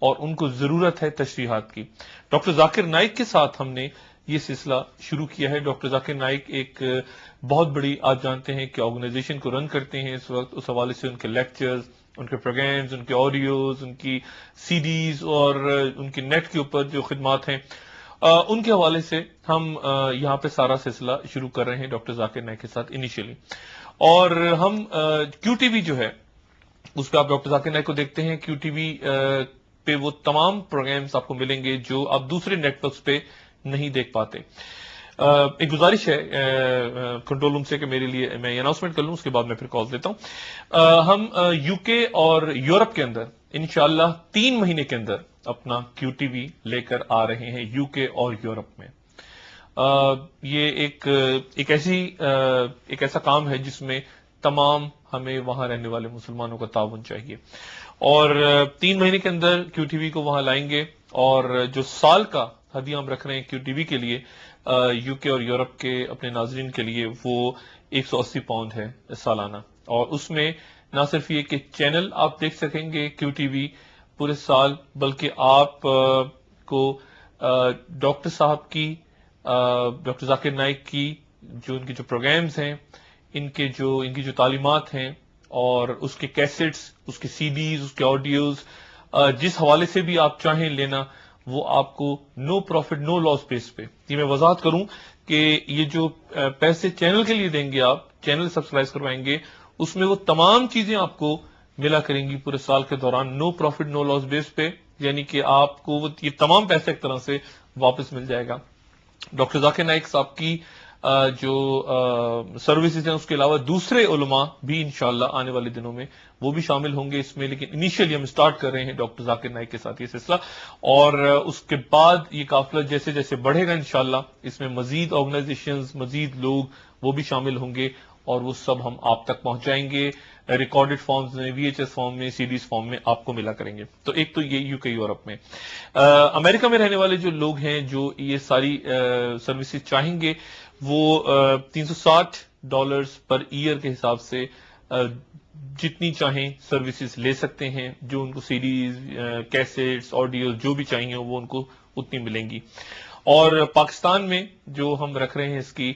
اور ان کو ضرورت ہے تشریحات کی. ڈاکٹر ذاکر نائک کے ساتھ ہم نے یہ سلسلہ شروع کیا ہے. ڈاکٹر ذاکر نائک ایک بہت بڑی، آپ جانتے ہیں کہ آرگنائزیشن کو رن کرتے ہیں اس وقت. اس حوالے سے ان کے لیکچرز، ان کے پروگرامز، ان کے آڈیوز، ان کی سی ڈیز اور ان کے نیٹ کے اوپر جو خدمات ہیں، ان کے حوالے سے ہم یہاں پہ سارا سلسلہ شروع کر رہے ہیں ڈاکٹر ذاکر نائک کے ساتھ انیشیلی. اور ہم کیو ٹی وی جو ہے اس پہ آپ ڈاکٹر ذاکر نائک کو دیکھتے ہیں. کیو ٹی وی پہ وہ تمام پروگرامز آپ کو ملیں گے جو آپ دوسرے نیٹ ورکس پہ نہیں دیکھ پاتے. ایک گزارش ہے کنٹرول روم سے کہ میرے لیے میں یہ اناؤنسمنٹ کر لوں، اس کے بعد میں پھر کال دیتا ہوں. ہم یو کے اور یورپ کے اندر انشاءاللہ 3 مہینے کے اندر اپنا کیو ٹی وی لے کر آ رہے ہیں یو کے اور یورپ میں. یہ ایک ایسا کام ہے جس میں تمام ہمیں وہاں رہنے والے مسلمانوں کا تعاون چاہیے. اور 3 مہینے کے اندر کیو ٹی وی کو وہاں لائیں گے. اور جو سال کا ہدیہ ہم رکھ رہے ہیں کیو ٹی وی کے لیے یو کے اور یورپ کے اپنے ناظرین کے لیے، وہ 180 پاؤنڈ ہے سالانہ. اور اس میں نہ صرف یہ کہ چینل آپ دیکھ سکیں گے کیو ٹی وی پورے سال، بلکہ آپ کو ڈاکٹر صاحب کی، ڈاکٹر ذاکر نائک کی جو ان کے جو پروگرامز ہیں، ان کی جو تعلیمات ہیں، اور اس کے کیسٹس، اس کے سی ڈیز، اس کے آڈیوز، جس حوالے سے بھی آپ چاہیں لینا، وہ آپ کو نو پروفٹ نو لاس بیس پہ. یہ میں وضاحت کروں کہ یہ جو پیسے چینل کے لیے دیں گے، آپ چینل سبسکرائب کروائیں گے، اس میں وہ تمام چیزیں آپ کو ملا کریں گی پورے سال کے دوران نو پروفٹ نو لاس بیس پہ. یعنی کہ آپ کو یہ تمام پیسے ایک طرح سے واپس مل جائے گا. ڈاکٹر ذاکر نائک صاحب کی جو سروسز ہیں، اس کے علاوہ دوسرے علماء بھی انشاءاللہ آنے والے دنوں میں وہ بھی شامل ہوں گے اس میں. لیکن انیشیلی ہم سٹارٹ کر رہے ہیں ڈاکٹر ذاکر نائک کے ساتھ یہ سلسلہ. اور اس کے بعد یہ قافلہ جیسے جیسے بڑھے گا انشاءاللہ اس میں مزید آرگنائزیشنز، مزید لوگ وہ بھی شامل ہوں گے، اور وہ سب ہم آپ تک پہنچائیں گے ریکارڈڈ فارمز میں، وی ایچ ایس فارم میں، سی ڈیز فارم میں آپ کو ملا کریں گے. تو ایک تو یہ یو کے یورپ میں. امریکہ میں رہنے والے جو لوگ ہیں جو یہ ساری سروسز چاہیں گے، وہ $360 پر ایئر کے حساب سے جتنی چاہیں سروسز لے سکتے ہیں. جو ان کو سیریز، کیسٹس، آڈیوز جو بھی چاہیے وہ ان کو اتنی ملیں گی. اور پاکستان میں جو ہم رکھ رہے ہیں اس کی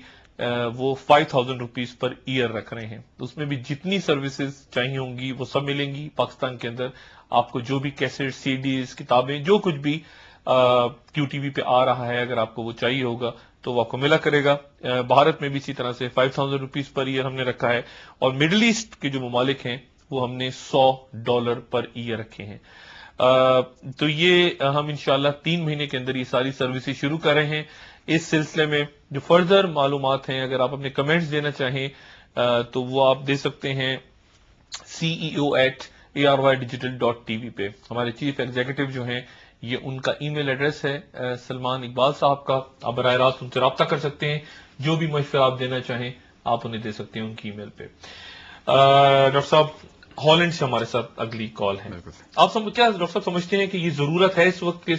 وہ 5000 روپیز پر ایئر رکھ رہے ہیں. اس میں بھی جتنی سروسز چاہیے ہوں گی وہ سب ملیں گی پاکستان کے اندر. آپ کو جو بھی کیسٹ، سی ڈیز، کتابیں، جو کچھ بھی کیو ٹی وی پہ آ رہا ہے، اگر آپ کو وہ چاہیے ہوگا تو وہ آپ کو ملا کرے گا. بھارت میں بھی اسی طرح سے 5000 روپیز پر ایئر ہم نے رکھا ہے. اور مڈل ایسٹ کے جو ممالک ہیں وہ ہم نے $100 پر ایئر رکھے ہیں. تو یہ ہم انشاءاللہ 3 مہینے کے اندر یہ ساری سروسز شروع کر رہے ہیں. اس سلسلے میں جو فردر معلومات ہیں، اگر آپ اپنے کمنٹس دینا چاہیں تو وہ آپ دے سکتے ہیں CEO@ARYdigital.tv پہ. ہمارے چیف ایگزیکٹو جو ہیں، یہ ان کا ای میل ایڈریس ہے سلمان اقبال صاحب کا. آپ براہ راست ان سے رابطہ کر سکتے ہیں. جو بھی مشورہ آپ دینا چاہیں آپ انہیں دے سکتے ہیں ان کی ای میل پہ. ڈاکٹر صاحب، ہالینڈ سے ہمارے ساتھ اگلی کال ہے. آپ کیا ڈاکٹر صاحب سمجھتے ہیں کہ یہ ضرورت ہے اس وقت کہ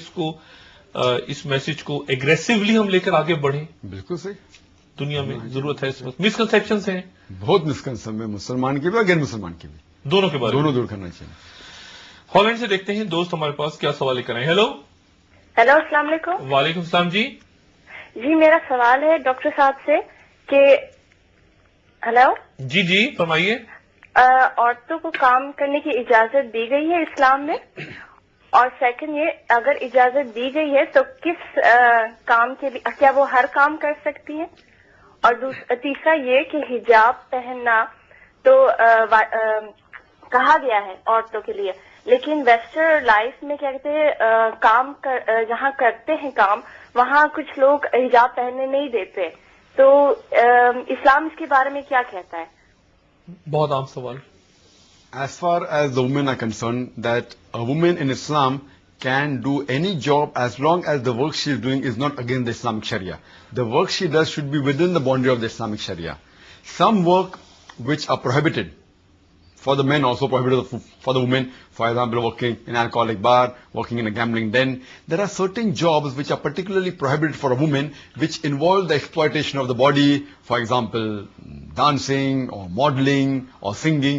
اس میسج کو ایگریسولی ہم لے کر آگے بڑھیں؟ بالکل صحیح. دنیا میں ضرورت ہے اس وقت. مسکنسیپشنز ہیں بہت مسکنسیپشن ہے، مسلمان کی بھی اور غیر مسلمان کی بھی، دونوں کے بارے میں دونوں دور کرنا چاہیے. ہالینڈ سے دیکھتے ہیں دوست ہمارے پاس کیا سوال لے کر آئے. ہیلو. ہیلو، السلام علیکم. وعلیکم السلام. جی میرا سوال ہے ڈاکٹر صاحب سے کہ ہیلو. جی فرمائیے. عورتوں کو کام کرنے کی اجازت دی گئی ہے اسلام میں؟ اور سیکنڈ یہ، اگر اجازت دی گئی ہے تو کس کام کے لیے، کیا وہ ہر کام کر سکتی ہیں؟ اور تیسرا یہ کہ حجاب پہننا تو کہا گیا ہے عورتوں کے لیے، لیکن ویسٹرن لائف میں کیا کہتے ہیں جہاں کرتے ہیں کام وہاں کچھ لوگ حجاب پہننے نہیں دیتے. تو اسلام اس کے بارے میں کیا کہتا ہے؟ بہت عام سوال. As far as the women are concerned, that a woman in Islam can do any job as long as the work she is doing is not against the Islamic Sharia. The work she does should be within the boundary of the Islamic Sharia. Some work which are prohibited, For the men also prohibited for the women, for example, working in an alcoholic bar, working in a gambling den. There are certain jobs which are particularly prohibited for a woman, which involve the exploitation of the body, for example, dancing or modeling or singing.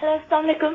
Hello, Assalamu alaikum.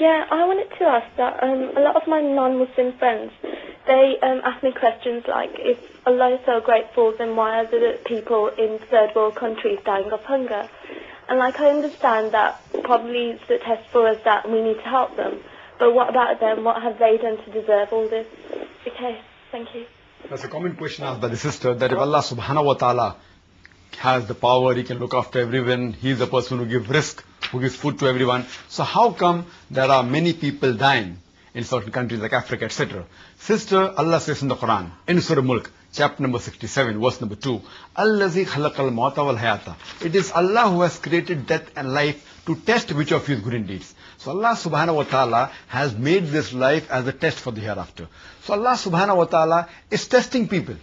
Yeah, I wanted to ask that a lot of my non-Muslim friends, they ask me questions like, if Allah is so grateful, then why are the people in third world countries dying of hunger? And like, I understand that probably it's a test for us that we need to help them. But what about them? What have they done to deserve all this? Okay, thank you. That's a common question asked by the sister, that if Allah subhanahu wa ta'ala has the power, He can look after everyone, He is the person who gives rizq, who gives food to everyone, so how come there are many people dying in certain countries like Africa, etc.? Sister, Allah says in the Quran, in Surah Mulk, chapter number 67, verse number 2, Allazi khalaqal mauta wal hayata. It is Allah who has created death and life to test which of you is good in deeds. So Allah subhanahu wa ta'ala has made this life as a test for the hereafter. So Allah subhanahu wa ta'ala is testing people.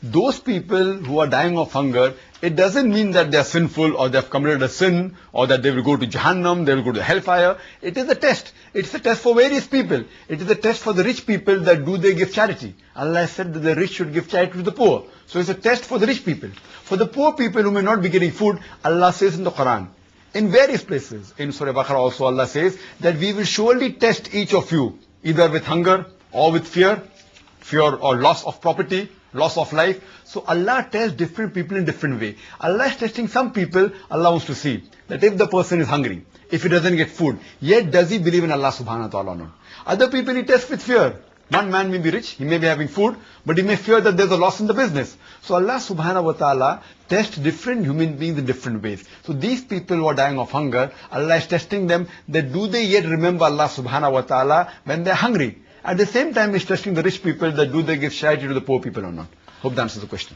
Those people who are dying of hunger, it doesn't mean that they are sinful or they have committed a sin or that they will go to Jahannam, they will go to hellfire. It is a test. It's a test for various people. It is a test for the rich people, that do they give charity. Allah said that the rich should give charity to the poor. So it's a test for the rich people. For the poor people who may not be getting food, Allah says in the Quran, in various places, in Surah Baqarah also Allah says that we will surely test each of you, either with hunger or with fear or loss of property, loss of life. So Allah tests different people in different way. Allah is testing some people. Allah wants to see that if the person is hungry, if he doesn't get food, yet does he believe in Allah subhanahu wa ta'ala or not. Other people he tests with fear. One man may be rich, he may be having food, but he may fear that there's a loss in the business. So Allah subhanahu wa ta'ala tests different human beings in different ways. So these people who are dying of hunger, Allah is testing them, that do they yet remember Allah subhanahu wa ta'ala when they're hungry. At the same time, He's testing the rich people, that do they give charity to the poor people or not. Hope that answers the question.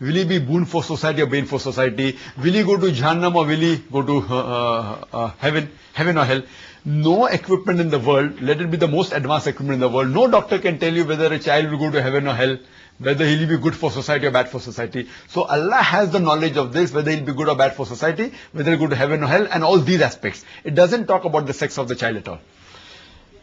will he be boon for society or bane for society, will he go to Jahannam or will he go to heaven or hell. No equipment in the world, let it be the most advanced equipment in the world, no doctor can tell you whether a child will go to heaven or hell, whether he'll be good for society or bad for society. So Allah has the knowledge of this, whether he'll be good or bad for society, whether he'll go to heaven or hell, and all these aspects. It doesn't talk about the sex of the child at all.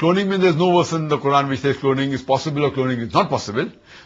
Cloning means there's no verse in the Quran which says cloning is possible or cloning is not possible.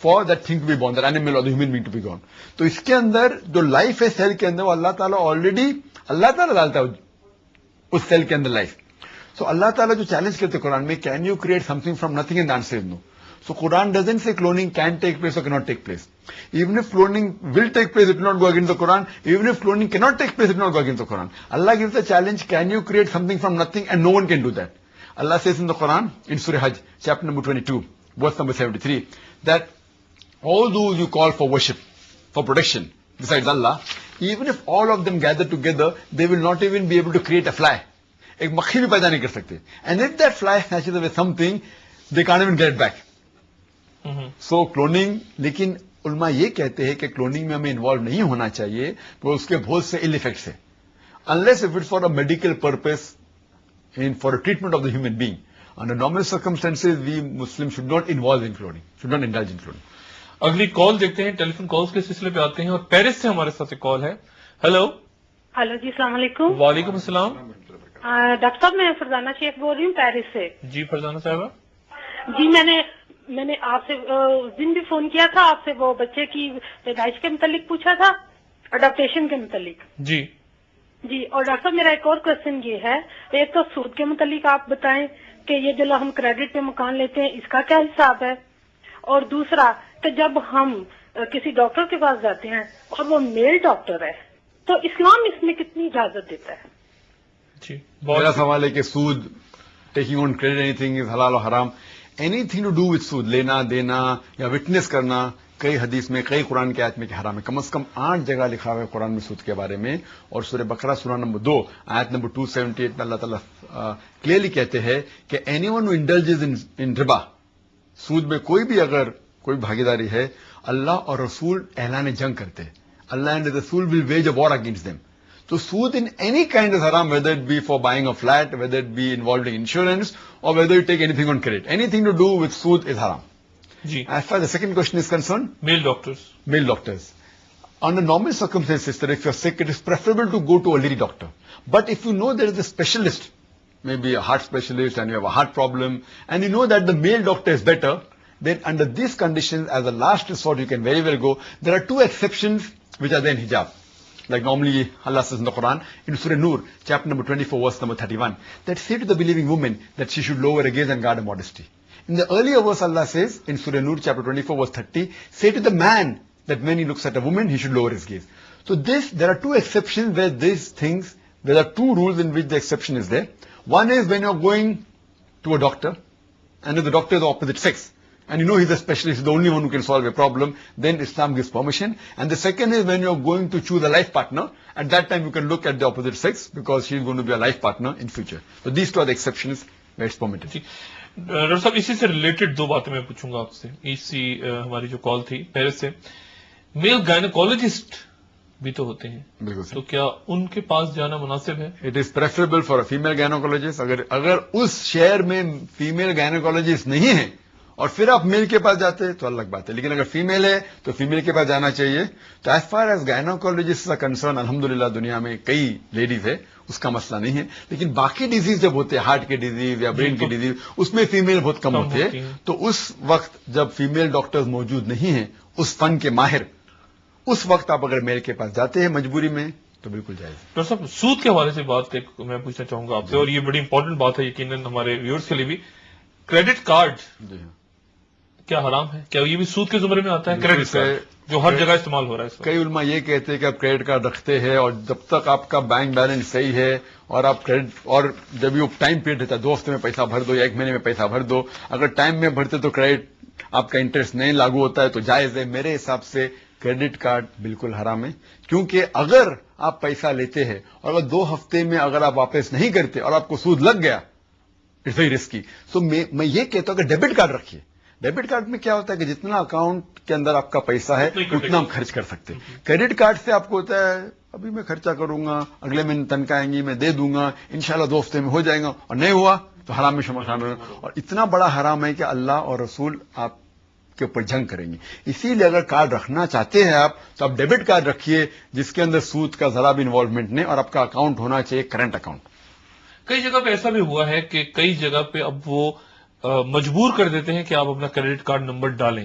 for that thing to be born, that animal or the human being to be born. تو اس کے اندر جو life ہے cell کے اندر وہ اللہ تعالیٰ already اللہ تعالیٰ ڈالتا ہے اس سیل کے اندر لائف. سو اللہ تعالیٰ جو چیلنج کرتے قرآن میں, can you create some thing from nothing, and the answer is no. So Quran doesn't say cloning can take place or cannot take place. Even if cloning will take place, it will not go against the Quran. Even if cloning cannot take place, it will not go against the Quran. Allah gives the challenge, can you create something from nothing, and no one can do that. Allah says in the Quran, in Surah Hajj, chapter number 22, verse number 73, that all those you call for worship, for protection, besides Allah, even if all of them gather together, they will not even be able to create a fly. ایک مکھی بھی پیدا نہیں کر سکتے. And if that fly snatches away something, they can't even get it back. So cloning, لیکن علماء یہ کہتے ہیں کہ کلوننگ میں ہمیں انوالو نہیں ہونا چاہیے, تو اس کے بہت سے ill effects ہیں. Unless if it's for a medical purpose, for a treatment of the human being. Under normal circumstances, we Muslims should not involve in cloning, should not indulge in cloning. اگلی کال دیکھتے ہیں, ٹیلی phone calls کے سلسلے پہ آتے ہیں, اور Paris سے ہمارے ساتھ ایک کال ہے. ہیلو. ہلو جی, السلام علیکم. وعلیکم السلام. ڈاکٹر صاحب, میں فرزانہ شیخ بول رہی ہوں پیرس سے. جی فرزانہ صاحبہ. جی میں نے آپ سے اس دن بھی فون کیا تھا, آپ سے وہ بچے کی پیدائش کے متعلق پوچھا تھا, اڈاپٹیشن کے متعلق. جی جی, اور ڈاکٹر صاحب میرا ایک اور کوشچن یہ ہے, ایک تو سود کے متعلق آپ بتائیں کہ یہ جو ہم کریڈٹ پہ مکان لیتے ہیں اس کا کیا حساب ہے, اور دوسرا کہ جب ہم کسی ڈاکٹر کے پاس جاتے ہیں اور وہ میل ڈاکٹر ہے تو اسلام اس میں کتنی اجازت دیتا ہے؟ جی, میرا سوال ہے کہ سود, taking on credit anything is حلال اور حرام. Anything to do with سود, لینا دینا یا وٹنس کرنا, کئی حدیث میں, کئی قرآن کی آیت میں کہ حرام ہے. کم از کم 8 جگہ لکھا ہوا ہے قرآن میں سود کے بارے میں, اور سورہ بقرہ سورہ نمبر 2 آیت نمبر 278 میں اللہ تعالیٰ کلیئرلی کہتے ہیں کہ اینی ون ہو انڈلجز ان ربا, سود میں کوئی بھی اگر کوئی بھاگیداری ہے, اللہ اور رسول اعلان جنگ کرتے ہیں. Allah and Rasul will wage a war against them. So sood in any kind is haram, whether it be for buying a flat, whether it be involved in insurance, or whether you take anything on credit. Anything to do with sood is haram. جی. As far as the second question is concerned, male doctors. male doctors. Under normal circumstances, sister, if you're sick, it is preferable to go to a lady doctor. But if you know there is a specialist, maybe a heart specialist, and you have a heart problem, and you know that the male doctor is better, then under these conditions, as a last resort, you can very well go. There are 2 exceptions which are there in hijab. Like normally Allah says in the Quran, in Surah Nur, chapter number 24, verse number 31, that say to the believing woman that she should lower her gaze and guard her modesty. In the earlier verse Allah says, in Surah Nur, chapter 24, verse 30, say to the man that when he looks at a woman, he should lower his gaze. So there are 2 exceptions where these things, there are 2 rules in which the exception is there. One is when you're going to a doctor, and if the doctor is the opposite sex, and you know he's a specialist, he's the only one who can solve a problem, then Islam gives permission. And the second is when you're going to choose a life partner, at that time you can look at the opposite sex because she's going to be a life partner in future. So these 2 are the exceptions where it's permitted. جی. Doctor صاحب اسی سے related 2 باتیں میں پوچھوں گا آپ سے. اسی ہماری جو کال تھی پیرس سے, میل گائنیکولوجسٹ بھی تو ہوتے ہیں, بالکل تو کیا ان کے پاس جانا مناسب ہے؟ It is preferable for a female gynecologist. اگر اس شہر میں فیمیل گائنیکولوجسٹ نہیں ہے اور پھر آپ میل کے پاس جاتے ہیں تو الگ بات ہے, لیکن اگر فیمیل ہے تو فیمیل کے پاس جانا چاہیے. تو ایز فار ایز گائنیکولوجسٹ کا کنسرن, الحمدللہ دنیا میں کئی لیڈیز ہے, اس کا مسئلہ نہیں ہے. لیکن باقی ڈیزیز جب ہوتے ہیں, ہارٹ کے ڈیزیز یا برین کی ڈیزیز, اس میں فیمیل بہت کم ہوتے ہیں. تو اس وقت جب فیمیل ڈاکٹرز موجود نہیں ہیں, اس فن کے ماہر, اس وقت آپ اگر میل کے پاس جاتے ہیں مجبوری میں تو بالکل جائز. ڈاکٹر صاحب سود کے حوالے سے بات ایک میں پوچھنا چاہوں گا آپ سے, اور یہ بڑی امپورٹنٹ بات ہے یقیناً ہمارے ویورز کے لیے بھی. کریڈٹ کارڈ جی ہاں, کیا حرام ہے؟ کیا یہ بھی سود کے زمرے میں آتا ہے؟ کریڈٹ کارڈ جو ہر جگہ استعمال ہو رہا ہے اس وقت. کئی علماء یہ کہتے ہیں کہ آپ کریڈٹ کارڈ رکھتے ہیں اور جب تک آپ کا بینک بیلنس صحیح ہے اور آپ کریڈٹ, اور جب یہ ٹائم پیریڈ رہتا ہے 2 ہفتے میں پیسہ بھر دو یا 1 مہینے میں پیسہ بھر دو, اگر ٹائم میں بھرتے تو کریڈٹ آپ کا انٹرسٹ نہیں لاگو ہوتا ہے تو جائز ہے. میرے حساب سے کریڈٹ کارڈ بالکل حرام ہے, کیونکہ اگر آپ پیسہ لیتے ہیں اور اگر 2 ہفتے میں اگر آپ واپس نہیں کرتے اور آپ کو سود لگ گیا, اٹس ویری رسکی. سو میں یہ کہتا ہوں کہ ڈیبٹ کارڈ رکھیے. ڈیبٹ کارڈ میں کیا ہوتا ہے کہ جتنا اکاؤنٹ کے اندر آپ کا پیسہ ہے اتنا ہم خرچ کر سکتے ہیں. کریڈٹ کارڈ سے آپ کو ہوتا ہے ابھی میں خرچہ کروں گا, اگلے مہینے تنخواہ آئیں گی, میں دے دوں گا, انشاءاللہ 2 ہفتے میں ہو جائے گا, اور نہیں ہوا تو حرام میں شامل ہوگا. اور اتنا بڑا حرام ہے کہ اللہ اور رسول آپ کے اوپر جنگ کریں گے. اسی لیے اگر کارڈ رکھنا چاہتے ہیں آپ تو آپ ڈیبٹ کارڈ رکھیے جس کے اندر سود کا ذرا بھی انوالومنٹ نہیں, اور آپ کا اکاؤنٹ ہونا چاہیے کرنٹ اکاؤنٹ. کئی جگہ پہ ایسا بھی ہوا ہے کہ کئی جگہ پہ اب وہ مجبور کر دیتے ہیں کہ آپ اپنا کریڈٹ کارڈ نمبر ڈالیں,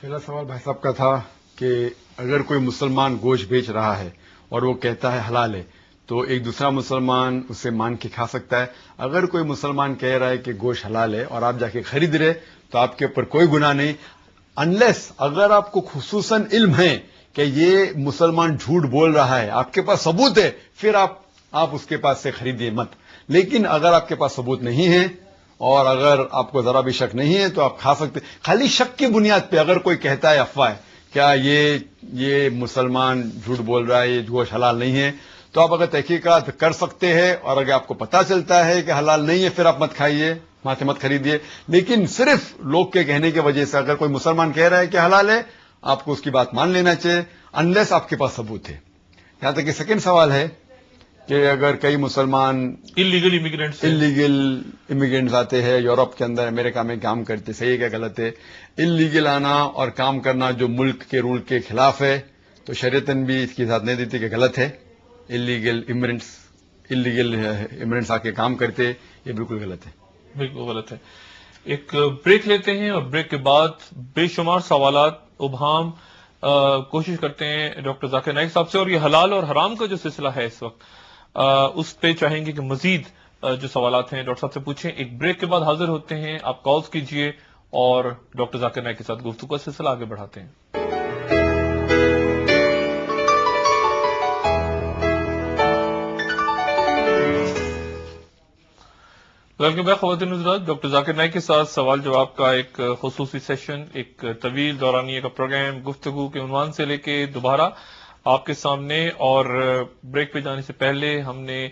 پہلا سوال بھائی صاحب کا تھا کہ اگر کوئی مسلمان گوشت بیچ رہا ہے اور وہ کہتا ہے حلال ہے تو ایک دوسرا مسلمان اسے مان کے کھا سکتا ہے. اگر کوئی مسلمان کہہ رہا ہے کہ گوشت حلال ہے اور آپ جا کے خرید رہے تو آپ کے اوپر کوئی گناہ نہیں، انلیس اگر آپ کو خصوصاً علم ہے کہ یہ مسلمان جھوٹ بول رہا ہے، آپ کے پاس ثبوت ہے، پھر آپ اس کے پاس سے خریدیے مت. لیکن اگر آپ کے پاس ثبوت نہیں ہے اور اگر آپ کو ذرا بھی شک نہیں ہے تو آپ کھا سکتے. خالی شک کی بنیاد پہ اگر کوئی کہتا ہے افواہ ہے کیا یہ مسلمان جھوٹ بول رہا ہے، یہ گوشت حلال نہیں ہے، تو آپ اگر تحقیقات کر سکتے ہیں اور اگر آپ کو پتا چلتا ہے کہ حلال نہیں ہے پھر آپ مت کھائیے، وہاں سے مت خریدیے. لیکن صرف لوگ کے کہنے کی وجہ سے اگر کوئی مسلمان کہہ رہا ہے کہ حلال ہے، آپ کو اس کی بات مان لینا چاہیے انلیس آپ کے پاس ثبوت ہے. یہاں تک کہ سیکنڈ سوال ہے کہ اگر کئی مسلمان انلیگل امیگرینٹس انلیگل امیگرینٹس آتے ہیں یورپ کے اندر، امریکہ میں کام کرتے، صحیح کیا غلط ہے؟ انلیگل آنا اور کام کرنا جو ملک کے رول کے خلاف ہے تو شریعتاً بھی اس کی اجازت نہیں دیتی کہ غلط ہے. انلیگل امیگرینٹس آ کے کام کرتے، یہ بالکل غلط ہے. بالکل غلط ہے. ایک بریک لیتے ہیں اور بریک کے بعد بے شمار سوالات ابہام کوشش کرتے ہیں ڈاکٹر ذاکر نائک صاحب سے، اور یہ حلال اور حرام کا جو سلسلہ ہے اس وقت اس پہ چاہیں گے کہ مزید جو سوالات ہیں ڈاکٹر صاحب سے پوچھیں. ایک بریک کے بعد حاضر ہوتے ہیں، آپ کالز کیجئے اور ڈاکٹر ذاکر نائک کے ساتھ گفتگو کا سلسلہ آگے بڑھاتے ہیں. ویلکم بیک خواتین حضرات، ڈاکٹر ذاکر نائک کے ساتھ سوال جواب کا ایک خصوصی سیشن، ایک طویل دورانیے کا پروگرام گفتگو کے عنوان سے لے کے دوبارہ آپ کے سامنے. اور بریک پہ جانے سے پہلے ہم نے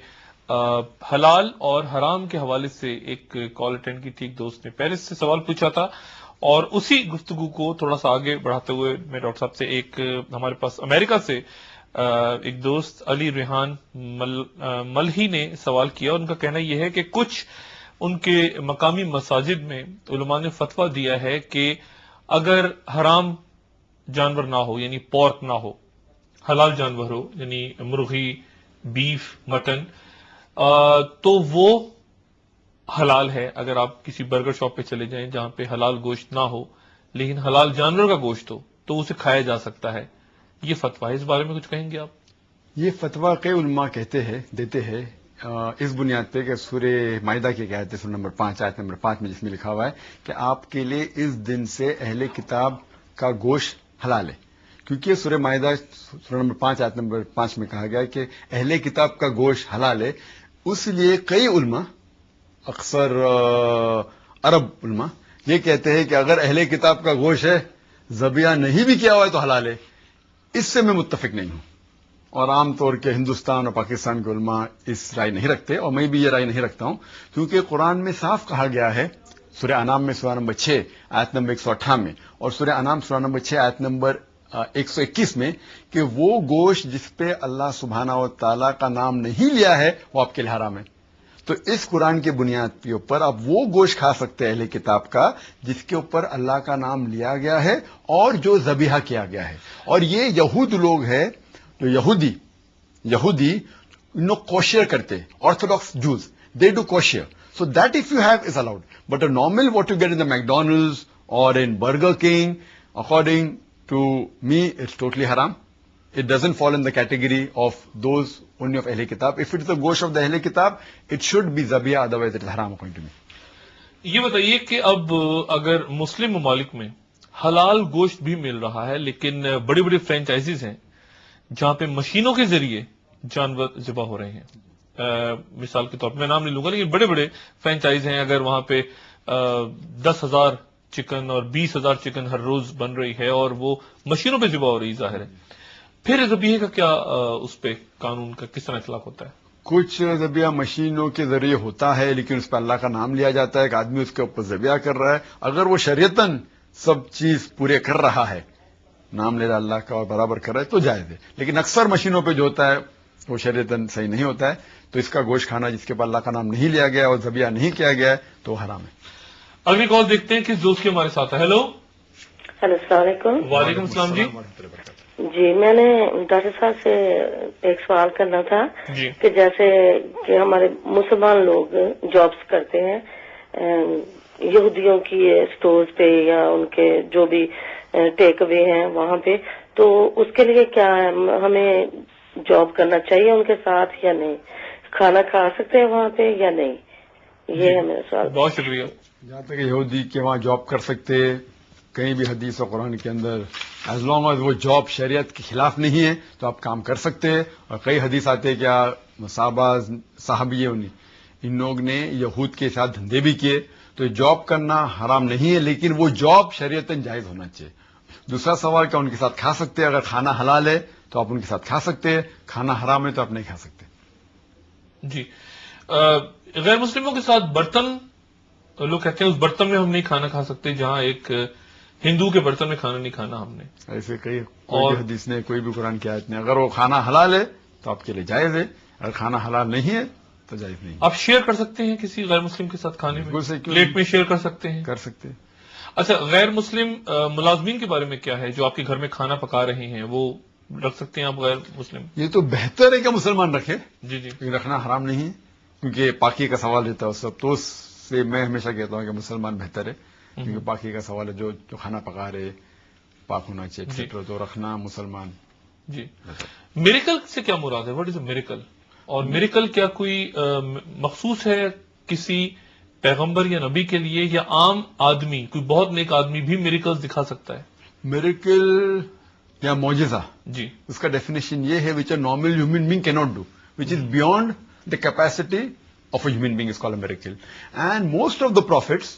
حلال اور حرام کے حوالے سے ایک کال اٹینڈ کی تھی. ایک دوست نے پیرس سے سوال پوچھا تھا اور اسی گفتگو کو تھوڑا سا آگے بڑھاتے ہوئے میں ڈاکٹر صاحب سے ایک ہمارے پاس امریکہ سے ایک دوست علی ریحان ملہی نے سوال کیا. ان کا کہنا یہ ہے کہ کچھ ان کے مقامی مساجد میں علماء نے فتویٰ دیا ہے کہ اگر حرام جانور نہ ہو یعنی پورک نہ ہو، حلال جانور ہو یعنی مرغی، بیف، مٹن، تو وہ حلال ہے. اگر آپ کسی برگر شاپ پہ چلے جائیں جہاں پہ حلال گوشت نہ ہو لیکن حلال جانور کا گوشت ہو تو اسے کھایا جا سکتا ہے. یہ فتویٰ ہے، اس بارے میں کچھ کہیں گے آپ؟ یہ فتویٰ کئی علماء کہتے ہیں، دیتے ہیں اس بنیاد پہ کہ سورہ مائدہ کی آیت سورہ نمبر 5 آیت نمبر 5 میں جس میں لکھا ہوا ہے کہ آپ کے لیے اس دن سے اہل کتاب کا گوشت حلال ہے. کیونکہ سورہ مائدہ سورہ نمبر 5 آیت نمبر 5 میں کہا گیا ہے کہ اہل کتاب کا گوشت حلال ہے. اس لیے کئی علماء، اکثر عرب علماء یہ کہتے ہیں کہ اگر اہل کتاب کا گوشت ہے، ذبیحہ نہیں بھی کیا ہوا ہے تو حلال ہے. اس سے میں متفق نہیں ہوں، اور عام طور کے ہندوستان اور پاکستان کے علماء اس رائے نہیں رکھتے، اور میں بھی یہ رائے نہیں رکھتا ہوں. کیونکہ قرآن میں صاف کہا گیا ہے سورہ انعام میں سورہ نمبر 6 آیت نمبر 158 میں اور سورہ انعام سورہ نمبر 6 آیت نمبر 121 میں کہ وہ گوشت جس پہ اللہ سبحانہ و تعالیٰ کا نام نہیں لیا ہے وہ آپ کے لیے حرام ہے. تو اس قرآن کی بنیاد کے اوپر آپ وہ گوشت کھا سکتے ہیں اہل کتاب کا جس کے اوپر اللہ کا نام لیا گیا ہے اور جو ذبیحہ کیا گیا ہے. اور یہ یہود لوگ ہیں جو یہودی کوشر کرتے، orthodox Jews they do kosher, so that if you have is allowed. But normal what you get in McDonald's or in Burger King according to me it's totally haram. It doesn't fall in the category of those only of Ahle Kitab. If it is the gosht of the Ahle Kitab, it should be zabiyah, otherwise it is haram according to me. یہ بتائیے کہ اب اگر مسلم ممالک میں حلال گوشت بھی مل رہا ہے لیکن بڑی بڑی فرینچائزیز ہیں جہاں پہ مشینوں کے ذریعے جانور ذبح ہو رہے ہیں، مثال کے طور پہ میں نام نہیں لوں گا لیکن بڑے بڑے فرینچائز ہیں، اگر وہاں پہ 10,000 چکن اور 20,000 چکن ہر روز بن رہی ہے اور وہ مشینوں پہ ذبح ہو رہی، ظاہر ہے پھر ذبیحے کا کیا اس پہ قانون کا کس طرح اطلاق ہوتا ہے؟ کچھ ذبیحہ مشینوں کے ذریعے ہوتا ہے لیکن اس پہ اللہ کا نام لیا جاتا ہے، ایک آدمی اس کے اوپر ذبیحہ کر رہا ہے، اگر وہ شریعتاً سب چیز پورے کر رہا ہے، نام لے رہا اللہ کا اور برابر کر رہا ہے تو جائز ہے. لیکن اکثر مشینوں پہ جو ہوتا ہے وہ شریعتاً صحیح نہیں ہوتا ہے، تو اس کا گوشت کھانا جس کے اوپر اللہ کا نام نہیں لیا گیا اور ذبیحہ نہیں کیا گیا ہے تو حرام ہے. اگلی کال دیکھتے ہیں کس دوست کے ہمارے ساتھ ہے. ہیلو، السلام علیکم. وعلیکم السلام. جی جی میں نے ڈاکٹر صاحب سے ایک سوال کرنا تھا جی کہ جیسے کہ ہمارے مسلمان لوگ جابس کرتے ہیں یہودیوں کی سٹورز پہ یا ان کے جو بھی ٹیک اوے ہیں وہاں پہ، تو اس کے لیے کیا ہے، ہمیں جاب کرنا چاہیے ان کے ساتھ یا نہیں؟ کھانا کھا سکتے ہیں وہاں پہ یا نہیں؟ یہ ہے میرا سوال. بہت شکریہ. جہاں تک یہودی کے وہاں جاب کر سکتے، کہیں بھی حدیث و قرآن کے اندر ایز لانگ ایز وہ جاب شریعت کے خلاف نہیں ہے تو آپ کام کر سکتے ہیں. اور کئی حدیث آتے ہیں کیا صحابی ان لوگ نے یہود کے ساتھ دھندے بھی کیے، تو جاب کرنا حرام نہیں ہے، لیکن وہ جاب شریعتاً جائز ہونا چاہیے. دوسرا سوال کیا ان کے ساتھ کھا سکتے ہیں؟ اگر کھانا حلال ہے تو آپ ان کے ساتھ کھا سکتے ہیں، کھانا حرام ہے تو آپ نہیں کھا سکتے. جی غیر مسلموں کے ساتھ برتن، لوگ کہتے ہیں اس برتن میں ہم نہیں کھانا کھا سکتے جہاں ایک ہندو کے برتن میں کھانا نہیں کھانا ہم نے. ایسے کوئی بھی حدیث نے، کوئی بھی قرآن کی آیت نے. اگر وہ کھانا حلال ہے تو آپ کے لیے جائز ہے، اگر کھانا حلال نہیں ہے تو جائز نہیں. آپ شیئر کر سکتے ہیں کسی غیر مسلم کے ساتھ کھانے میں؟ پلیٹ میں شیئر کر سکتے ہیں؟ کر سکتے ہیں. اچھا، غیر مسلم ملازمین کے بارے میں کیا ہے جو آپ کے گھر میں کھانا پکا رہے ہیں، وہ رکھ سکتے ہیں آپ غیر مسلم؟ یہ تو بہتر ہے کہ مسلمان رکھے، جی جی. لیکن رکھنا حرام نہیں ہے، کیونکہ پاکی کا سوال رہتا ہے اس وقت. تو اس سے میں ہمیشہ کہتا ہوں کہ مسلمان بہتر ہے، کیونکہ پاکی کا سوال ہے. جو کھانا پکا رہے پاک ہونا چاہیے، تو رکھنا مسلمان. جی. میریکل سے کیا مراد ہے؟ What is a miracle? اور میریکل کیا کوئی مخصوص ہے کسی پیغمبر یا نبی کے لیے، یا عام آدمی، کوئی بہت نیک آدمی بھی میریکل دکھا سکتا ہے؟ میریکل یا معجزہ، جی، اس کا ڈیفینیشن یہ ہے وچ اے نارمل ہیومن بینگ کی not do, which is beyond the capacity of a human being is called a miracle. And most of the prophets,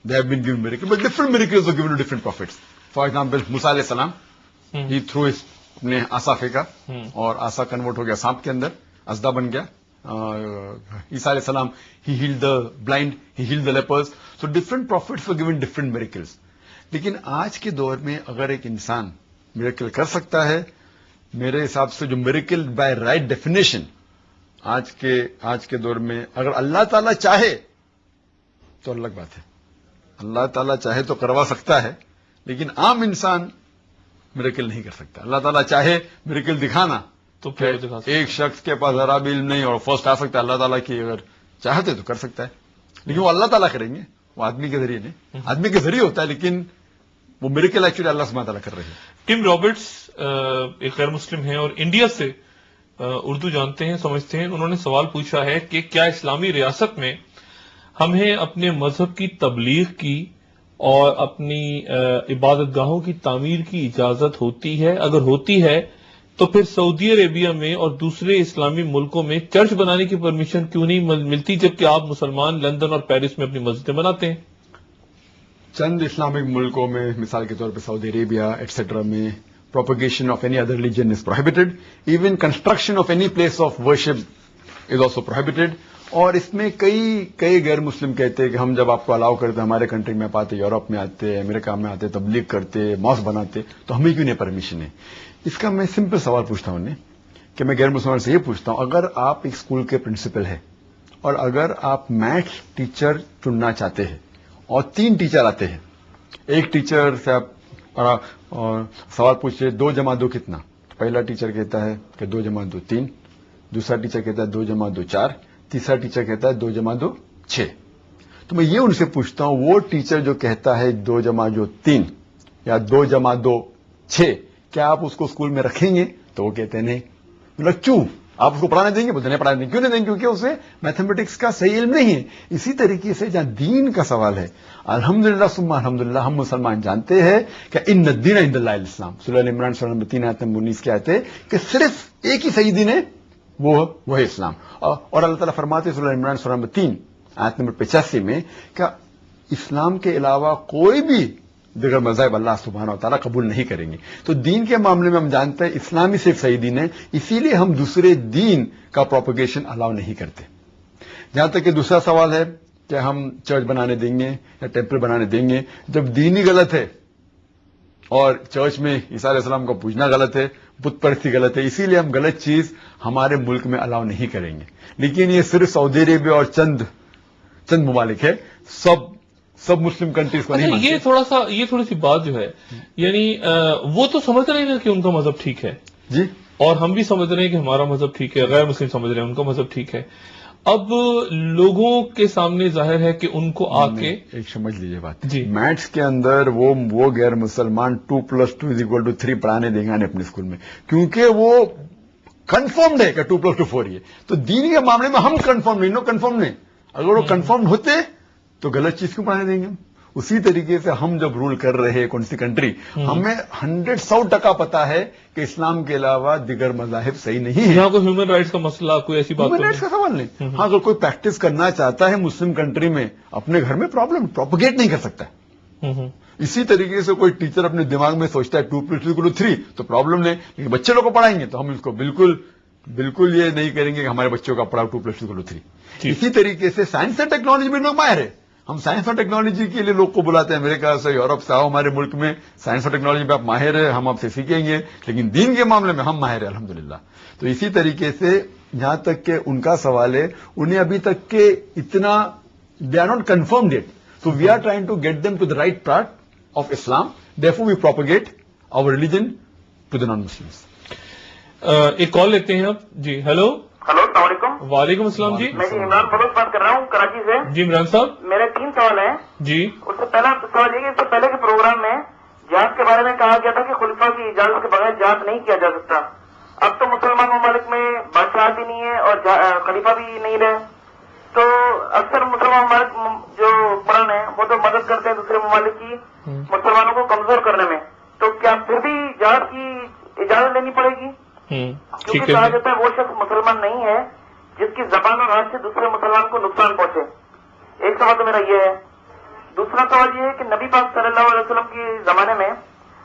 they have been given miracles, but different miracles were given to different prophets. For example, Musa alayhi salam, he threw his اپنے آسا پھینکا اور آسا convert ہو گیا سانپ کے اندر، ازدا بن گیا. عیسیٰ علیہ السلام, he healed the blind, he healed the lepers. So different prophets were given different miracles. لیکن آج کے دور میں اگر ایک انسان میریکل کر سکتا ہے، میرے حساب سے جو میریکل بائی رائٹ ڈیفینیشن آج کے دور میں، اگر اللہ تعالیٰ چاہے تو الگ بات ہے. اللہ تعالیٰ چاہے تو کروا سکتا ہے، لیکن عام انسان میریکل نہیں کر سکتا. اللہ تعالیٰ چاہے میریکل دکھانا تو پھر دکھا سکتا. ایک شخص کے پاس ذرا بھی علم نہیں اور فرسٹ آ سکتا ہے، اللہ تعالیٰ کی اگر چاہتے تو کر سکتا ہے، لیکن وہ اللہ تعالیٰ کریں گے، وہ آدمی کے ذریعے نہیں. آدمی کے ذریعے ہوتا ہے، لیکن وہ میریکل ایکچولی اللہ سبحانہ تعالیٰ کر رہے ہیں. ٹم رابرٹس ایک غیر مسلم ہیں اور انڈیا سے اردو جانتے ہیں، سمجھتے ہیں. انہوں نے سوال پوچھا ہے کہ کیا اسلامی ریاست میں ہمیں اپنے مذہب کی تبلیغ کی اور اپنی عبادت گاہوں کی تعمیر کی اجازت ہوتی ہے؟ اگر ہوتی ہے تو پھر سعودی عربیہ میں اور دوسرے اسلامی ملکوں میں چرچ بنانے کی پرمیشن کیوں نہیں ملتی، جبکہ آپ مسلمان لندن اور پیرس میں اپنی مسجدیں بناتے ہیں؟ چند اسلامک ملکوں میں، مثال کے طور پہ سعودی عربیہ ایٹسٹرا میں، propagation of any other religion is prohibited. Even construction of any place of worship is also prohibited. اور اس میں کئی غیر مسلم کہتے ہیں کہ ہم جب آپ کو الاؤ کرتے، ہمارے کنٹری میں آپ آتے، یورپ میں آتے، امریکہ میں آتے، تبلیغ کرتے، ماسک بناتے، تو ہمیں کیوں نہیں پرمیشن ہے؟ اس کا میں سمپل سوال پوچھتا ہوں انہیں کہ میں غیر مسلمان سے یہ پوچھتا ہوں، اگر آپ ایک اسکول کے پرنسپل ہیں اور اگر آپ میتھس ٹیچر چننا چاہتے ہیں اور 3 ٹیچر آتے ہیں، ایک ٹیچر سے آپ اور سوال پوچھے 2 + 2 کتنا؟ پہلا ٹیچر کہتا ہے کہ 2 + 2 3، دوسرا ٹیچر کہتا ہے 2 + 2 4، تیسرا ٹیچر کہتا ہے 2 + 2 6. تو میں یہ ان سے پوچھتا ہوں، وہ ٹیچر جو کہتا ہے 2 + 2 3 یا 2 + 2 6، کیا آپ اس کو اسکول میں رکھیں گے؟ تو وہ کہتے ہیں نہیں. مطلب کیوں؟ آپ اس کو پڑھانے دیں گے؟ بولتے نہیں پڑھانے دیں گے. کیوں نہیں دیں گے؟ کیونکہ اسے میتھمیٹکس کا صحیح علم نہیں ہے. اسی طریقے سے جہاں دین کا سوال ہے، الحمدللہ ثم الحمدللہ ہم مسلمان جانتے ہیں کہ ان الدین عند اللہ الاسلام. سورہ عمران سورہ نمبر 3 آیت نمبر 19 کی آیت ہے کہ صرف ایک ہی صحیح دین ہے، وہ ہے اسلام. اور اللہ تعالیٰ فرماتے ہیں سورہ عمران سورہ نمبر 3 آیت نمبر 85 میں کہ اسلام کے علاوہ کوئی بھی دیگر مذہب اللہ سبحانہ و تعالیٰ قبول نہیں کریں گے. تو دین کے معاملے میں ہم جانتے ہیں اسلامی صرف صحیح دین ہے، اسی لیے ہم دوسرے دین کا پروپیگیشن الاؤ نہیں کرتے. جہاں تک کہ دوسرا سوال ہے کہ ہم چرچ بنانے دیں گے یا ٹیمپل بنانے دیں گے، جب دین ہی غلط ہے اور چرچ میں عیسیٰ علیہ السلام کو پوجنا غلط ہے، بت پرستی غلط ہے، اسی لیے ہم غلط چیز ہمارے ملک میں الاؤ نہیں کریں گے. لیکن یہ صرف سعودی عربیہ اور چند ممالک ہے، سب مسلم کنٹریز کو نہیں مانتے. یہ تھوڑی سی بات جو ہے، یعنی وہ تو سمجھ رہے ہیں کہ ان کا مذہب ٹھیک ہے جی، اور ہم بھی سمجھ رہے ہیں کہ ہمارا مذہب ٹھیک ہے، غیر مسلم سمجھ رہے ہیں ان کا مذہب ٹھیک ہے. اب لوگوں کے سامنے ظاہر ہے کہ ان کو آ کے ایک سمجھ لیجیے بات جی میتھس کے اندر وہ غیر مسلمان 2+2=3 پڑھانے دیں گے اپنے اسکول میں، کیونکہ وہ کنفرمڈ ہے کہ 2+2 4 ہی ہے. تو دین کے معاملے میں ہم کنفرم نہیں، نو کنفرم نہیں. اگر وہ کنفرم ہوتے تو غلط چیز کیوں پڑھانے دیں گے ہم؟ اسی طریقے سے ہم جب رول کر رہے ہیں کون سی کنٹری، ہمیں 100% پتا ہے کہ اسلام کے علاوہ دیگر مذاہب صحیح نہیں ہے. یہاں کوئی ہیومن رائٹس کا مسئلہ، کوئی ایسی بات ہیومن رائٹس کا سوال نہیں. ہاں اگر کوئی پریکٹس کرنا چاہتا ہے مسلم کنٹری میں اپنے گھر میں پروپیگیٹ نہیں کر سکتا. اسی طریقے سے کوئی ٹیچر اپنے دماغ میں سوچتا ہے 2+2=3 تو پرابلم نہیں، لیکن بچے لوگ کو پڑھائیں گے تو ہم اس کو بالکل یہ نہیں کریں گے کہ ہمارے بچوں کا پڑھاؤ 2+2=3. اسی طریقے سے سائنس اور ٹیکنالوجی میں لوگ ماہر ہے. ہم سائنس اور ٹیکنالوجی کے لیے لوگ کو بلاتے ہیں امریکہ سے، یورپ سے، آؤ ہمارے ملک میں سائنس اور ٹیکنالوجی پہ آپ ماہر ہیں، ہم آپ سے سیکھیں گے. لیکن دین کے معاملے میں ہم ماہر ہیں الحمدللہ. تو اسی طریقے سے جہاں تک کہ ان کا سوال ہے، انہیں ابھی تک کہ اتنا they are not confirmed it. So we are trying to get them to the right part of Islam. Therefore we propagate our religion to the non Muslims. ایک کال لیتے ہیں اب. جی ہیلو. ہلو السلام علیکم. وعلیکم السلام. جی میں عمران فروز بات کر رہا ہوں کراچی سے. جی عمران صاحب. میرے 3 سوال ہیں. جی اس سے پہلا سوال یہ کہ اس سے پہلے کے پروگرام میں جہاد کے بارے میں کہا گیا تھا کہ خلیفہ کی اجازت کے بغیر جہاد نہیں کیا جا سکتا. اب تو مسلمان ممالک میں بادشاہ بھی نہیں ہے اور خلیفہ بھی نہیں رہے، تو اکثر مسلمان ممالک جو قرآن ہے وہ تو مدد کرتے ہیں دوسرے ممالک کی مسلمانوں کو کمزور کرنے میں. تو کیا پھر بھی جہاد کی اجازت لینی پڑے گی؟ ٹھیک کیونکہ کہا ہے. جاتا ہے وہ شخص مسلمان نہیں ہے جس کی زبان اور ہاتھ سے دوسرے مسلمان کو نقصان پہنچے. ایک سوال تو میرا یہ ہے. دوسرا سوال یہ ہے کہ نبی پاک صلی اللہ علیہ وسلم کے زمانے میں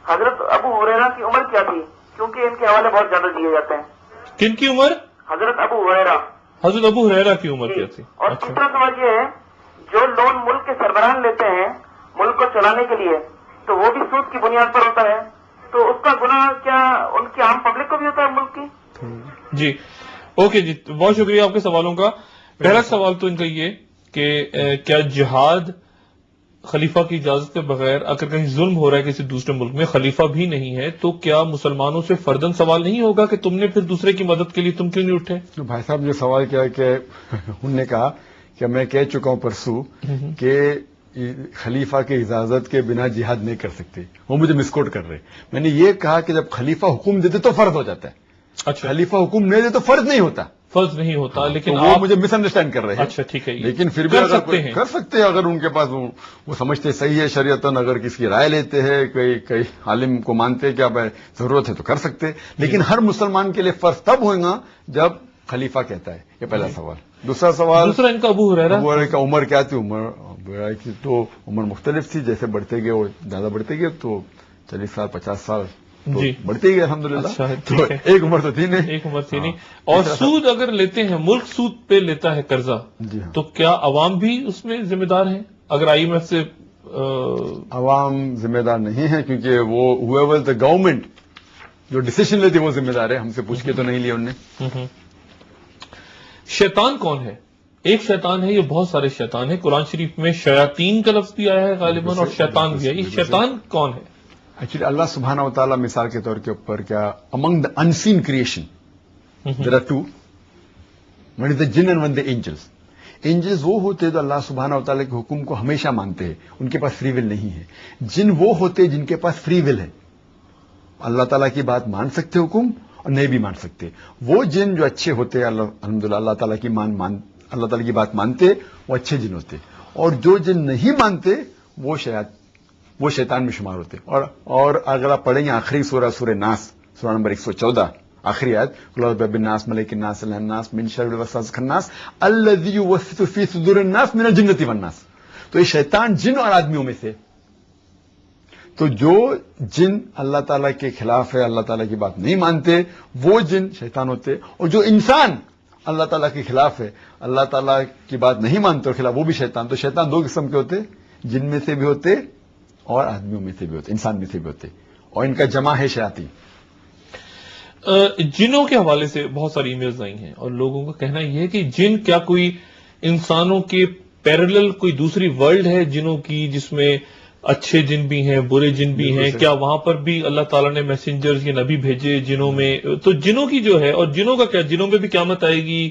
حضرت ابو ہریرہ کی عمر کیا تھی؟ کیونکہ ان کے حوالے بہت زیادہ دیے جاتے ہیں. کن کی عمر؟ حضرت ابو ہریرہ. حضرت ابو ہریرہ کی عمر کیا تھی؟ اور تیسرا سوال یہ ہے، جو لون ملک کے سربراہ لیتے ہیں ملک کو چلانے کے لیے، تو وہ بھی سود کی بنیاد پر ہوتا ہے، تو اس کا گناہ کیا ان کی عام پبلک کو بھی ہوتا ہے ملک کی؟ جی اوکے جی، بہت شکریہ آپ کے سوالوں کا. پہلا سوال تو ان کا یہ کہ کیا جہاد خلیفہ کی اجازت کے بغیر اگر کہیں ظلم ہو رہا ہے کسی دوسرے ملک میں، خلیفہ بھی نہیں ہے، تو کیا مسلمانوں سے فرداً سوال نہیں ہوگا کہ تم نے پھر دوسرے کی مدد کے لیے تم کیوں نہیں اٹھے؟ تو بھائی صاحب جو سوال کیا کہ انہوں نے کہا کہ میں کہہ چکا ہوں پرسوں کہ خلیفہ کی اجازت کے بنا جہاد نہیں کر سکتے. وہ مجھے مسکوٹ کر رہے. میں نے یہ کہا کہ جب خلیفہ حکم دیتے تو فرض ہو جاتا ہے. اچھا، خلیفہ حکم نہیں دے تو فرض نہیں ہوتا. فرض نہیں ہوتا، لیکن تو وہ آپ مجھے مس انڈرسٹینڈ کر رہے ہیں. اچھا ٹھیک ہے، لیکن پھر بھی کر اگر سکتے ہیں. کر سکتے ہیں اگر ان کے پاس وہ سمجھتے صحیح ہے شریعتاً، اگر کسی کی رائے لیتے ہیں، کئی عالم کو مانتے کہ اب ضرورت ہے تو کر سکتے. لیکن ہر مسلمان کے لیے فرض تب ہوگا جب خلیفہ کہتا ہے. یہ پہلا سوال. دوسرا سوال، دوسرا ان کا ابو ہریرہ کا عمر کیا تھی؟ عمر کی تو عمر مختلف تھی، جیسے بڑھتے گئے وہ زیادہ بڑھتے گئے، تو 40 سال 50 سال تو جی بڑھتے گئے الحمدللہ. اچھا، تو ٹھیک ہے. ایک عمر تو تھی نہیں. ایک عمر تھی نہیں. اور سود اگر لیتے ہیں، ملک سود پہ لیتا ہے قرضہ، جی ہاں. تو کیا عوام بھی اس میں ذمہ دار ہیں؟ اگر آئی ایم ایف سے عوام ذمہ دار نہیں ہے، کیونکہ وہ whoever the گورنمنٹ جو ڈیسیشن لیتی ہے وہ ذمہ دار ہے. ہم سے پوچھ کے تو نہیں لیا انہوں نے. شیطان کون ہے؟ ایک شیطان ہے، یہ بہت سارے شیطان ہیں. قرآن شریف میں شیاطین کا لفظ بھی آیا ہے غالباً، اور شیطان بھی ہے. یہ شیطان کون ہے؟ ایکچولی اللہ سبحانہ و تعالیٰ مثال کے طور کے اوپر کیا among the unseen creation there are two, one is the jinn and one the angels. Angels وہ ہوتے جو اللہ سبحانہ و تعالیٰ کے حکم کو ہمیشہ مانتے ہیں، ان کے پاس فری ول نہیں ہے. جن وہ ہوتے جن کے پاس فری ول ہے، اللہ تعالیٰ کی بات مان سکتے حکم اور نہیں بھی مان سکتے. وہ جن جو اچھے ہوتے الحمدللہ اللہ تعالیٰ کی اللہ تعالیٰ کی بات مانتے، وہ اچھے جن ہوتے. اور جو جن نہیں مانتے وہ شیطان میں شمار ہوتے. اور اگر آپ پڑھیں گے آخری سورہ ناس، سورہ نمبر 114 آخری آیت، قل اعوذ برب الناس ملک الناس الہ الناس من شر الوسواس الخناس الذی یوسوس فی صدور الناس من الجنۃ والناس. تو یہ شیطان جن اور آدمیوں میں سے. تو جو جن اللہ تعالیٰ کے خلاف ہے، اللہ تعالیٰ کی بات نہیں مانتے، وہ جن شیطان ہوتے. اور جو انسان اللہ تعالیٰ کے خلاف ہے، اللہ تعالیٰ کی بات نہیں مانتے اور خلاف، وہ بھی شیطان. تو شیطان 2 قسم کے ہوتے، جن میں سے بھی ہوتے اور آدمیوں میں سے بھی ہوتے، انسان میں سے بھی ہوتے. اور ان کا جمع ہے شیاطین. جنوں کے حوالے سے بہت ساری ای میلز آئی ہیں، اور لوگوں کا کہنا یہ ہے کہ جن کیا کوئی انسانوں کے پیرلل کوئی دوسری ورلڈ ہے جنوں کی، جس میں اچھے جن بھی ہیں برے جن بھی ہیں؟ کیا وہاں پر بھی اللہ تعالیٰ نے میسنجرز یا نبی بھیجے جنوں میں؟ تو جنوں کی جو ہے، اور جنوں کا کیا، جنوں میں بھی قیامت آئے گی،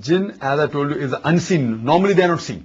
Jinn, as I told you, is unseen. Normally they are not seen.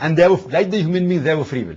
And they have, like the human beings, they have a free will.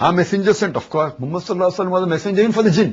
Our messenger sent, of course, Muhammad sallallahu alaihi wasallam was a messenger even for the jinn.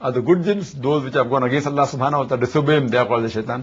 are the good jinns, those which have gone against Allah subhanahu wa ta'ala, disobey him, they are called the shaitan.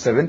7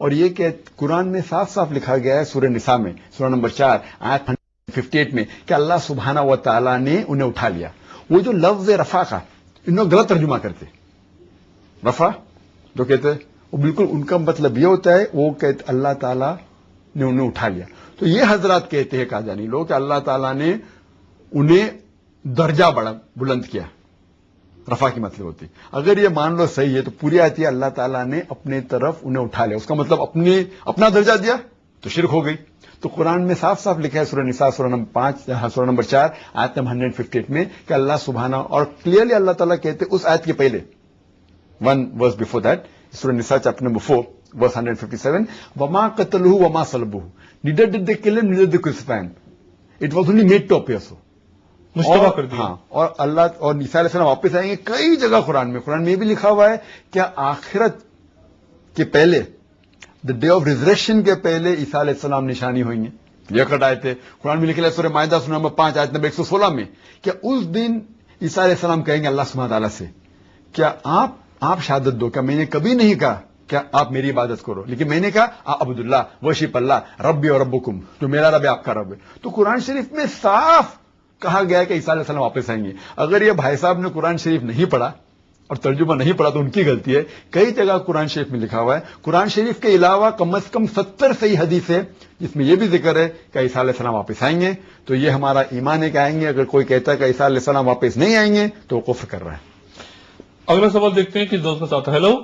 اور یہ کہ قرآن میں صاف صاف لکھا گیا ہے سورہ نساء میں سورہ نمبر 4 آیت 158 میں کہ اللہ سبحانہ و تعالیٰ نے انہیں اٹھا لیا. وہ جو لفظ رفع کا انہوں غلط ترجمہ کرتے, رفع جو کہتے ہیں وہ بالکل ان کا مطلب یہ ہوتا ہے وہ کہتے اللہ تعالیٰ نے انہیں اٹھا لیا. تو یہ حضرات کہتے ہیں قادیانی لوگ کہ اللہ تعالیٰ نے انہیں درجہ بلند کیا, رفع کی مطلب ہوتی. اگر یہ مان لو صحیح ہے تو پوری آیت ہے اللہ تعالیٰ نے اپنے طرف انہیں اٹھا لیا, اس کا مطلب اپنا درجہ دیا تو شرک ہو گئی. تو قرآن میں صاف صاف لکھا ہے سورہ نساء سورہ نمبر 4 آیت نمبر 158 میں کہ اللہ سبحانہ, اور کلیئرلی اللہ تعالیٰ کہتے اس آیت کے پہلے 1 verse before that, سورہ نساء چیپٹر نمبر 4 verse 157, وما قتلوه وما صلبوه, neither did they kill him, neither did they crucify him. It was only made to appear so. مشتبہ کر دیا. ہاں, اور اللہ اور عیسیٰ علیہ السلام واپس آئیں گے. کئی جگہ قرآن میں یہ بھی لکھا ہوا ہے کہ آخرت کے پہلے, دا ڈے آف ریزریکشن کے پہلے عیسیٰ علیہ السلام نشانی ہوئیں گے. یہ کٹ آئے تھے قرآن میں لکھا ہے سورہ مائدہ سورہ نمبر 5 آیت نمبر 116 میں کہ اس دن عیسیٰ علیہ السلام کہیں گے اللہ سبحانہ تعالیٰ سے کیا آپ شہادت دو, کیا میں نے کبھی نہیں کہا کہ آپ میری عبادت کرو, لیکن میں نے کہا عبد اللہ ورشپ اللہ ربی اور ربکم, جو میرا رب ہے آپ کا رب ہے. تو قرآن شریف میں صاف کہا گیا ہے کہ عیسیٰ علیہ السلام واپس آئیں گے. اگر یہ بھائی صاحب نے قرآن شریف نہیں پڑھا اور ترجمہ نہیں پڑھا تو ان کی غلطی ہے. کئی جگہ قرآن شریف میں لکھا ہوا ہے, قرآن شریف کے علاوہ کم از کم 70 صحیح حدیث ہے جس میں یہ بھی ذکر ہے کہ عیسیٰ علیہ السلام واپس آئیں گے. تو یہ ہمارا ایمان ہے کہ آئیں گے. اگر کوئی کہتا ہے کہ عیسیٰ علیہ السلام واپس نہیں آئیں گے تو وہ کفر کر رہا ہے. اگلا سوال دیکھتے ہیں کس دوست کا ساتھ. ہیلو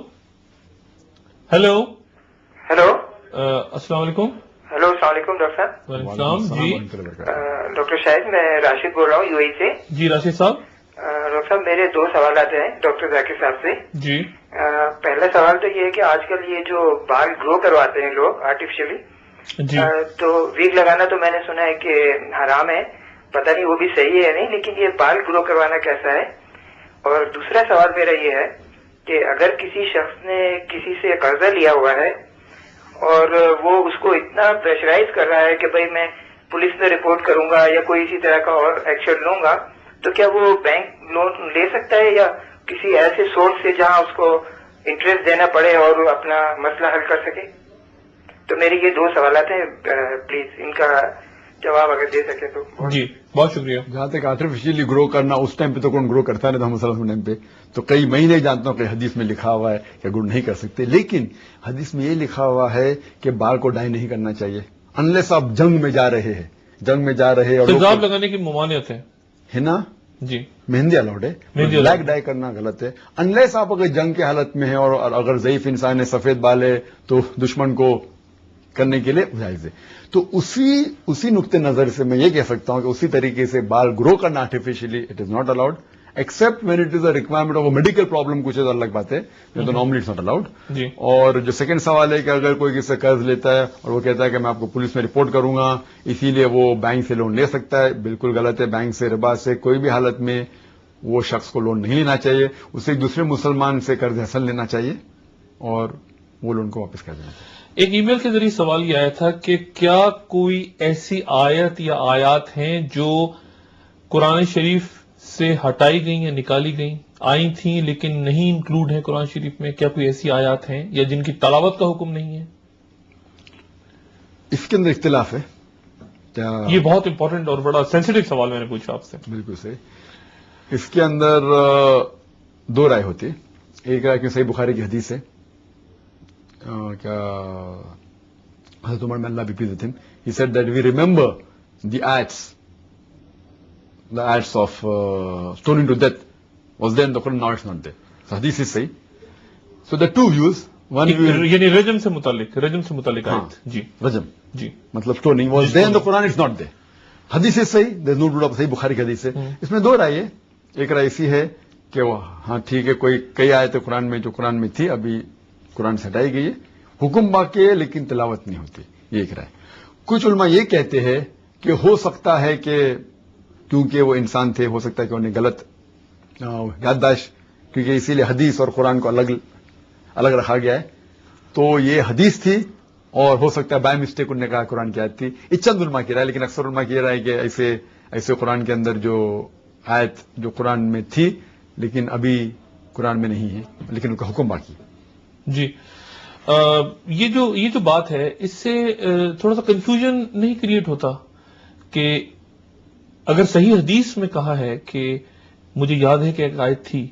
ہیلو السلام علیکم. ہیلو السلام علیکم ڈاکٹر صاحب. وعلیکم السلام. جی ڈاکٹر شاہد, میں راشد بول رہا ہوں UAE سے. جی راشد صاحب. ڈاکٹر صاحب میرے 2 سوالات ہیں ڈاکٹر ذاکر صاحب سے. جی پہلا سوال تو یہ ہے کہ آج کل یہ جو بال گرو کرواتے ہیں لوگ آرٹیفیشلی, جی تو ویگ لگانا تو میں نے سنا ہے کہ حرام ہے, پتہ نہیں وہ بھی صحیح ہے یا نہیں, لیکن یہ بال گرو کروانا کیسا ہے. اور دوسرا سوال میرا یہ ہے کہ اگر کسی شخص نے کسی سے قرضہ لیا ہوا ہے اور وہ اس کو اتنا پریشرائز کر رہا ہے کہ بھائی میں پولیس میں رپورٹ کروں گا یا کوئی اسی طرح کا اور ایکشن لوں گا, تو کیا وہ بینک لون لے سکتا ہے یا کسی ایسے سورس سے جہاں اس کو انٹرسٹ دینا پڑے اور اپنا مسئلہ حل کر سکے؟ تو میری یہ 2 سوالات ہیں, پلیز ان کا جواب اگر دے سکے تو. جی بہت شکریہ. جہاں تک آرٹیفیشلی گرو کرنا, اس ٹائم پہ تو کون گرو کرتا ہے نا, ہم مسلم ٹائم پہ تو کئی مہینے جانتا ہوں کہ حدیث میں لکھا ہوا ہے کہ گرو نہیں کر سکتے, لیکن حدیث میں یہ لکھا ہوا ہے کہ بال کو ڈائی نہیں کرنا چاہیے انلیس آپ جنگ میں جا رہے ہیں اور تیزاب لگانے کی ممانعت ہے نا. جی مہندی الاؤڈ ہے, بلیک ڈائی کرنا غلط ہے انلیس آپ اگر جنگ کی حالت میں ہیں اور اگر ضعیف انسان ہے, سفید بال ہے, تو دشمن کو کرنے کے لیے جائز ہے. تو اسی نقطۂ نظر سے میں یہ کہہ سکتا ہوں کہ اسی طریقے سے بال گرو کرنا artificially it is not allowed accept when it is a requirement of a medical problem, کچھ الگ بات ہے, تو نارملی اٹس ناٹ الاؤڈ. جی اور جو سیکنڈ سوال ہے کہ اگر کوئی کسی سے قرض لیتا ہے اور وہ کہتا ہے کہ میں آپ کو پولیس میں رپورٹ کروں گا اسی لیے وہ بینک سے لون لے سکتا ہے, بالکل غلط ہے. بینک سے ربا سے کوئی بھی حالت میں وہ شخص کو لون نہیں لینا چاہیے, اسے ایک دوسرے مسلمان سے قرض حاصل لینا چاہیے اور وہ لون کو واپس کر دینا چاہیے. ایک ای میل کے ذریعے سوال یہ آیا تھا کہ کیا کوئی ایسی آیت یا آیات ہیں جو قرآن شریف سے ہٹائی گئیں یا نکالی گئیں, آئی تھیں لیکن نہیں انکلوڈ ہیں قرآن شریف میں؟ کیا کوئی ایسی آیات ہیں یا جن کی تلاوت کا حکم نہیں ہے؟ اس کے اندر اختلاف ہے. یہ بہت امپورٹنٹ اور بڑا سینسیٹیو سوال میں نے پوچھا آپ سے. بالکل صحیح. اس کے اندر 2 رائے ہوتی. ایک رائے کہ صحیح بخاری کی حدیث ہے, کیا حضرت عمر میں اللہ بھی پیزت ہم, he said that we remember the acts of stoning to death was there in the Quran, now it's not there. So hadith is صحیح. So there are 2 views. One view یعنی رجم سے متعلق آیت. جی رجم جی مطلب stoning was there in the Quran, it's not there. حدیث is صحیح, there is no doubt, صحیح بخاری کی حدیث ہے. اس میں 2 رائے ہے. ایک رائے ایسی ہے کہ ہاں ٹھیک ہے, کئی آیتیں قرآن میں جو قرآن میں تھی ابھی قرآن سے ہٹائی گئی ہے, حکم باقی ہے لیکن تلاوت نہیں ہوتی, یہ ایک رائے. کچھ علماء یہ کہتے ہیں کہ ہو سکتا ہے کہ کیونکہ وہ انسان تھے, ہو سکتا ہے کہ انہیں غلط یادداشت, کیونکہ اسی لیے حدیث اور قرآن کو الگ رکھا گیا ہے, تو یہ حدیث تھی اور ہو سکتا ہے بائی مسٹیک انہوں نے کہا قرآن کی آیت تھی. یہ چند علماء کی رائے, لیکن اکثر علماء کی رائے کہ ایسے قرآن کے اندر جو آیت جو قرآن میں تھی لیکن ابھی قرآن میں نہیں ہے, لیکن ان کا حکم باقی. جی یہ جو بات ہے اس سے تھوڑا سا کنفیوژن نہیں کریٹ ہوتا کہ اگر صحیح حدیث میں کہا ہے کہ مجھے یاد ہے کہ ایک آیت تھی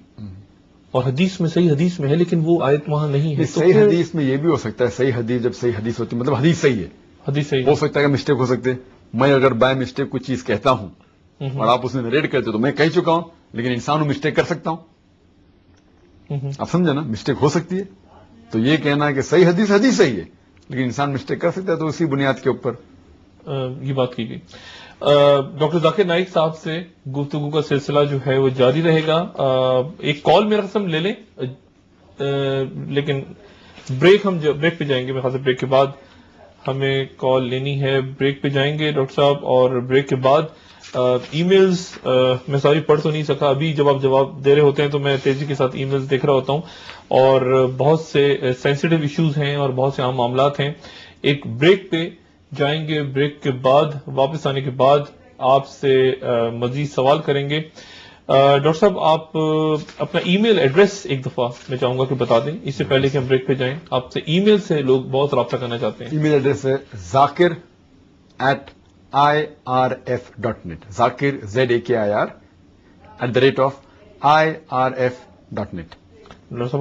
اور حدیث میں صحیح حدیث میں ہے لیکن وہ آیت وہاں نہیں ہے، تو صحیح حدیث میں یہ بھی ہو سکتا ہے، صحیح حدیث جب صحیح حدیث ہوتی ہے مطلب حدیث صحیح ہے، حدیث صحیح ہو سکتا ہے کہ مسٹیک ہو سکتے. میں اگر بائی مسٹیک کوئی چیز کہتا ہوں اور آپ اس میں ریڈ کرتے ہو تو میں کہہ چکا ہوں، لیکن انسان مسٹیک کر سکتا ہوں. آپ سمجھا نا، مسٹیک ہو سکتی ہے. تو یہ کہنا ہے کہ صحیح حدیث حدیث صحیح ہے لیکن انسان مسٹیک کر سکتا ہے، تو اسی بنیاد کے اوپر یہ بات کی گئی. ڈاکٹر ذاکر نائک صاحب سے گفتگو کا سلسلہ جو ہے وہ جاری رہے گا. ایک کال میرا قسم لے لیں، لیکن بریک پہ جائیں گے. میرے خیال سے بریک کے بعد ہمیں کال لینی ہے. بریک پہ جائیں گے ڈاکٹر صاحب، اور بریک کے بعد ای میلز میں ساری پڑھ تو نہیں سکا. ابھی جب آپ جواب دے رہے ہوتے ہیں تو میں تیزی کے ساتھ ای میلز دیکھ رہا ہوتا ہوں، اور بہت سے سینسیٹیو ایشوز ہیں اور بہت سے عام معاملات ہیں. ایک بریک پہ جائیں گے، بریک کے بعد واپس آنے کے بعد آپ سے مزید سوال کریں گے. ڈاکٹر صاحب آپ اپنا ای میل ایڈریس ایک دفعہ میں چاہوں گا کہ بتا دیں، اس سے پہلے کہ ہم بریک پہ جائیں. آپ سے ای میل سے لوگ بہت رابطہ کرنا چاہتے ہیں. ای میل ایڈریس ہے zakir@irf.net. ذاکر ZAKIR @irf.net. ڈاکٹر صاحب